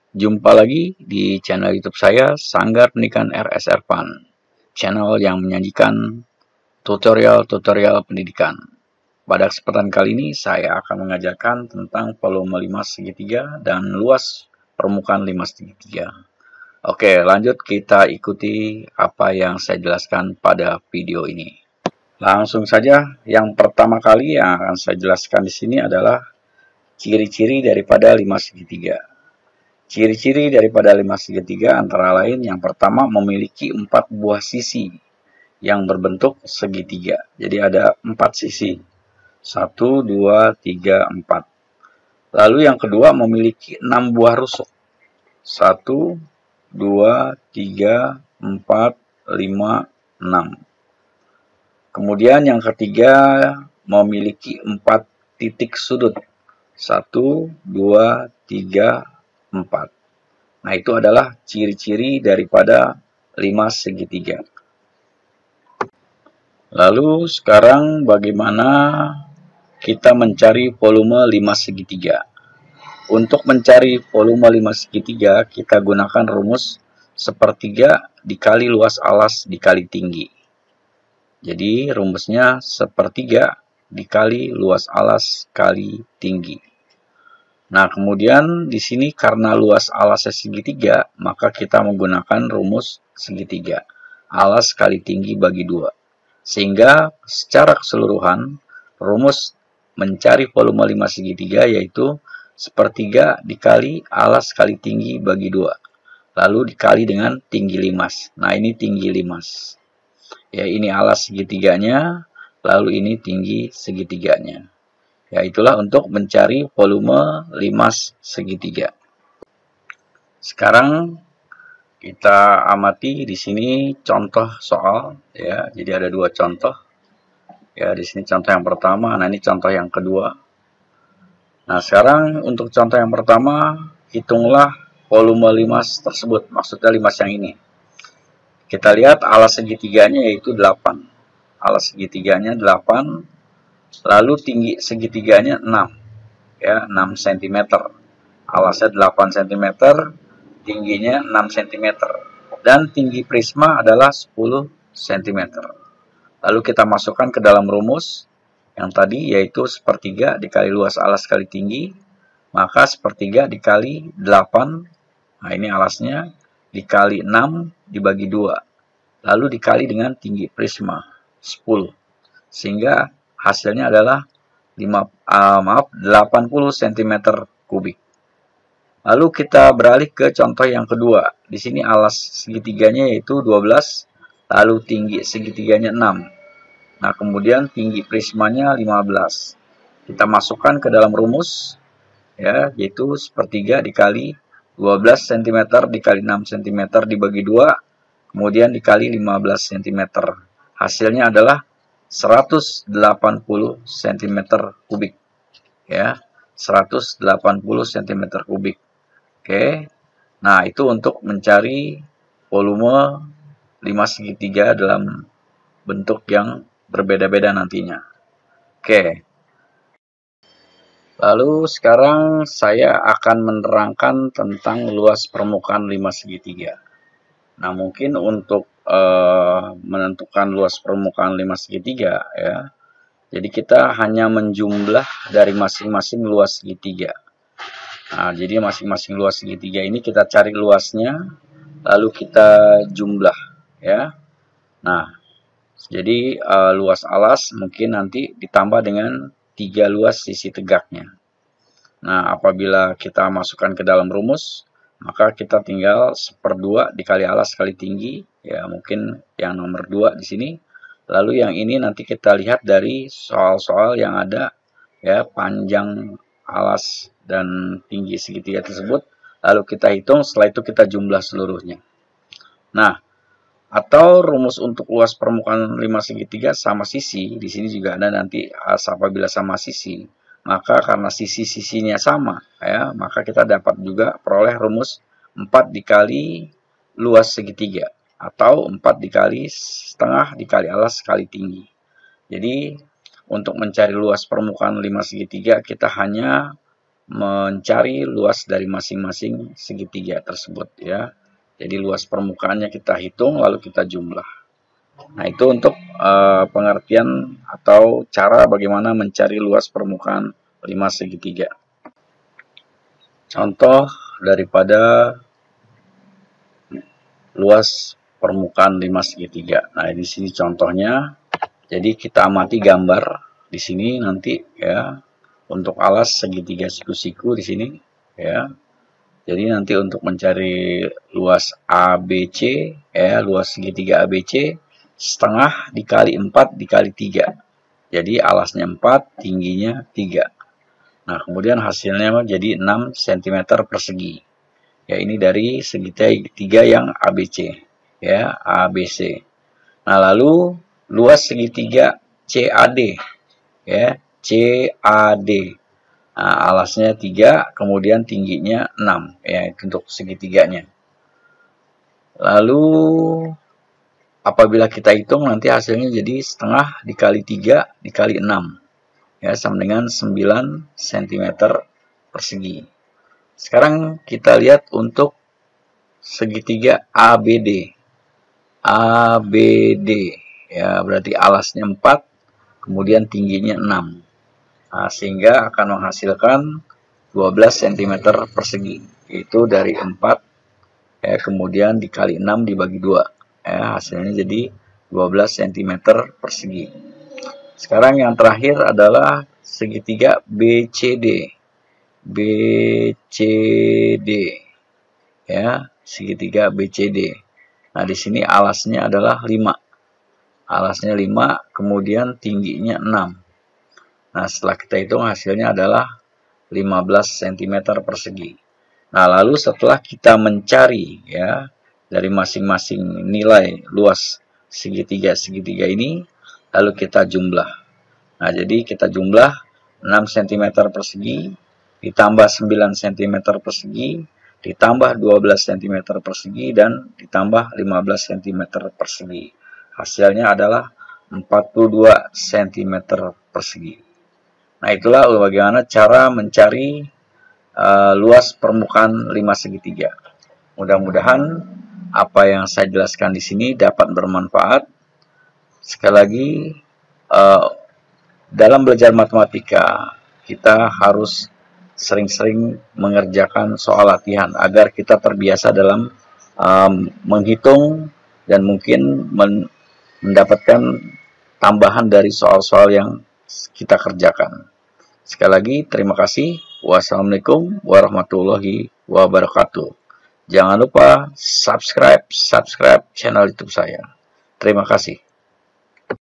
Jumpa lagi di channel YouTube saya, Sanggar Pendidikan RS Ervan, channel yang menyajikan tutorial-tutorial pendidikan. Pada kesempatan kali ini, saya akan mengajarkan tentang volume 5 segitiga dan luas permukaan 5 segitiga. Oke, lanjut kita ikuti apa yang saya jelaskan pada video ini. Langsung saja, yang pertama kali yang akan saya jelaskan di sini adalah ciri-ciri daripada 5 segitiga. Ciri-ciri daripada 5 segitiga antara lain yang pertama memiliki 4 buah sisi yang berbentuk segitiga. Jadi ada 4 sisi. 1, 2, 3, 4. Lalu yang kedua memiliki 6 buah rusuk. 1, 2, 3, 4, 5, 6. Kemudian yang ketiga memiliki 4 titik sudut. 1, 2, 3, 4. Nah, itu adalah ciri-ciri daripada 5 segitiga. Lalu sekarang bagaimana kita mencari volume 5 segitiga? Untuk mencari volume 5 segitiga, kita gunakan rumus sepertiga dikali luas alas dikali tinggi. Jadi rumusnya sepertiga dikali luas alas kali tinggi. Nah, kemudian di sini karena luas alasnya segitiga, maka kita menggunakan rumus segitiga. Alas kali tinggi bagi 2. Sehingga secara keseluruhan, rumus mencari volume 5 segitiga yaitu sepertiga dikali alas kali tinggi bagi 2. Lalu dikali dengan tinggi limas. Nah, ini tinggi limas. Ya, ini alas segitiganya, lalu ini tinggi segitiganya. Ya, itulah untuk mencari volume 5 segitiga. Sekarang kita amati di sini contoh soal ya. Jadi ada 2 contoh. Ya, di sini contoh yang pertama, nah ini contoh yang kedua. Nah, sekarang untuk contoh yang pertama, hitunglah volume limas tersebut, maksudnya limas yang ini. Kita lihat alas segitiganya yaitu 8. Alas segitiganya 8, lalu tinggi segitiganya 6. Ya, 6 cm. Alasnya 8 cm, tingginya 6 cm. Dan tinggi prisma adalah 10 cm. Lalu kita masukkan ke dalam rumus yang tadi, yaitu sepertiga dikali luas alas kali tinggi. Maka sepertiga dikali 8, nah ini alasnya, dikali 6 dibagi 2. Lalu dikali dengan tinggi prisma, 10. Sehingga hasilnya adalah 80 cm kubik. Lalu kita beralih ke contoh yang kedua. Di sini alas segitiganya yaitu 12, lalu tinggi segitiganya 6. Nah, kemudian tinggi prismanya 15. Kita masukkan ke dalam rumus ya, yaitu sepertiga dikali 12 cm dikali 6 cm dibagi 2, kemudian dikali 15 cm. Hasilnya adalah 180 cm kubik. Ya, 180 cm kubik. Oke. Nah, itu untuk mencari volume 5 segitiga dalam bentuk yang berbeda-beda nantinya. Oke. Lalu sekarang saya akan menerangkan tentang luas permukaan 5 segitiga. Nah, mungkin untuk menentukan luas permukaan 5 segitiga ya. Jadi kita hanya menjumlah dari masing-masing luas segitiga. Nah, jadi masing-masing luas segitiga ini kita cari luasnya, lalu kita jumlah ya. Nah, jadi luas alas mungkin nanti ditambah dengan 3 luas sisi tegaknya. Nah, apabila kita masukkan ke dalam rumus, maka kita tinggal 1/2 dikali alas kali tinggi, ya mungkin yang nomor 2 di sini. Lalu yang ini nanti kita lihat dari soal-soal yang ada, ya panjang alas dan tinggi segitiga tersebut. Lalu kita hitung, setelah itu kita jumlah seluruhnya. Nah, atau rumus untuk luas permukaan 5 segitiga sama sisi, di sini juga ada nanti apabila sama sisi, maka karena sisi-sisinya sama, ya, maka kita dapat juga peroleh rumus 4 dikali luas segitiga, atau 4 dikali setengah dikali alas kali tinggi. Jadi, untuk mencari luas permukaan 5 segitiga, kita hanya mencari luas dari masing-masing segitiga tersebut ya. Jadi luas permukaannya kita hitung lalu kita jumlah. Nah, itu untuk pengertian atau cara bagaimana mencari luas permukaan 5 segitiga. Contoh daripada luas permukaan 5 segitiga. Nah, di sini contohnya. Jadi kita amati gambar di sini nanti ya. Untuk alas segitiga siku-siku di sini ya. Jadi nanti untuk mencari luas ABC ya, luas segitiga ABC setengah dikali 4 dikali 3. Jadi alasnya 4, tingginya 3. Nah, kemudian hasilnya jadi 6 cm persegi. Ya, ini dari segitiga yang ABC ya, ABC. Nah, lalu luas segitiga CAD ya, CAD. Nah, alasnya 3, kemudian tingginya 6 ya, untuk segitiganya. Lalu apabila kita hitung nanti hasilnya jadi setengah dikali 3 dikali 6 ya, sama dengan 9 cm persegi. Sekarang kita lihat untuk segitiga ABD. ABD ya, berarti alasnya 4, kemudian tingginya 6. Nah, sehingga akan menghasilkan 12 cm persegi. Itu dari 4 ya, kemudian dikali 6 dibagi 2 ya, hasilnya jadi 12 cm persegi. Sekarang yang terakhir adalah segitiga BCD. BCD ya, segitiga BCD. Nah, di sini alasnya adalah 5. Alasnya 5, kemudian tingginya 6. Nah, setelah kita hitung hasilnya adalah 15 cm persegi. Nah, lalu setelah kita mencari ya dari masing-masing nilai luas segitiga-segitiga ini, lalu kita jumlah. Nah, jadi kita jumlah 6 cm persegi ditambah 9 cm persegi ditambah 12 cm persegi dan ditambah 15 cm persegi. Hasilnya adalah 42 cm persegi. Nah, itulah bagaimana cara mencari luas permukaan 5 segitiga. Mudah-mudahan apa yang saya jelaskan di sini dapat bermanfaat. Sekali lagi, dalam belajar matematika, kita harus sering-sering mengerjakan soal latihan agar kita terbiasa dalam menghitung dan mungkin mendapatkan tambahan dari soal-soal yang kita kerjakan. Sekali lagi, terima kasih. Wassalamualaikum warahmatullahi wabarakatuh. Jangan lupa subscribe channel YouTube saya. Terima kasih.